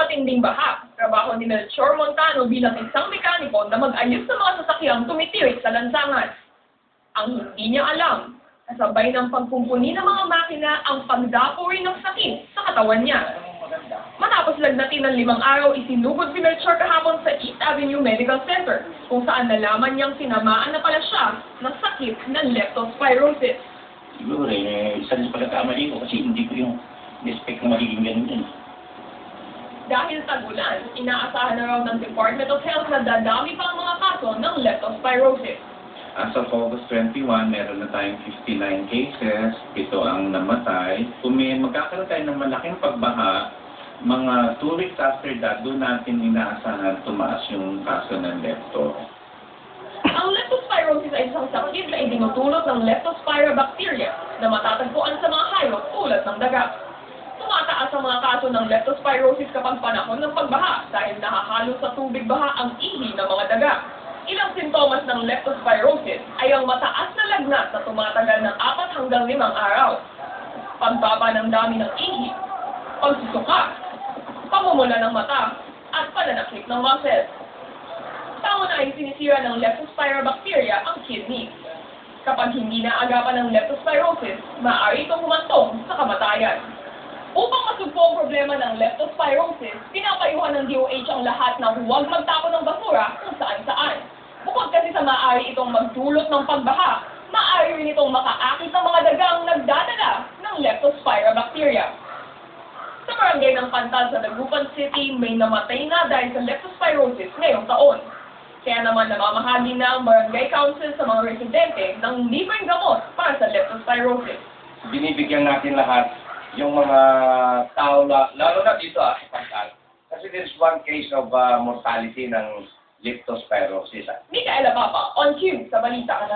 matinding baha. Trabaho ni Melchor Montano bilang isang mekaniko na mag-ayos ng mga sasakyang tumitirik sa lansangan. Ang hindi niya alam, kasabay ng pagkumpuni ng mga makina ang pagdapoy ng sakit sa katawan niya. Matapos lagnatin ng 5 araw, isinugod si Melchor kahapon sa East Avenue Medical Center, kung saan nalaman niyang tinamaan na pala siya ng sakit ng leptospirosis. Siguro isa rin pagkakamali ko kasi hindi ko yung expect na magiging ganun yan. Dahil tagulan, inaasahan na raw ng Department of Health na dadami pa ang mga kaso ng leptospirosis. As of August 21, meron na tayong 59 cases, 7 ang namatay. Kung may magkakaroon tayo ng malaking pagbaha, mga 2 weeks after that, doon natin inaasahan tumaas yung kaso ng lepto. Ang leptospirosis ay isang sakit na idinutulot ng Leptospira bacteria na matatagpuan sa mga hayop tulad ng daga. Tumataas ang mga kaso ng leptospirosis kapag panahon ng pagbaha dahil nakahalo sa tubig baha ang ihi ng mga daga. Ilang sintomas ng leptospirosis ay ang mataas na lagnat na tumatagal ng 4 hanggang 5 araw, pagbaba ng dami ng ihi, pagsusuka, pamumula ng mata, at pananakit ng muscles. Taon ay sinisira ng Leptospira bacteria ang kidney. Kapag hindi naagapan ng leptospirosis, maaari itong humantong sa kamatayan. Upang masugpo ang problema ng leptospirosis, pinapayuhan ng DOH ang lahat na huwag magtapon ng basura kung saan-saan. Bukod kasi sa maaari itong magdulot ng pagbaha, maaari rin itong makaakit ng mga dagang nagdadala ng Leptospira bacteria. Sa barangay ng Pantal sa Dagupan City, may namatay na dahil sa leptospirosis ngayong taon. Kaya naman namamahagi na ang barangay council sa mga residente ng libreng gamot para sa leptospirosis. Binibigyan natin lahat yung mga tao, lalo na dito sa Pantal. Kasi there's one case of mortality ng leptospirosis. Micaela Papa, on cue sa balita.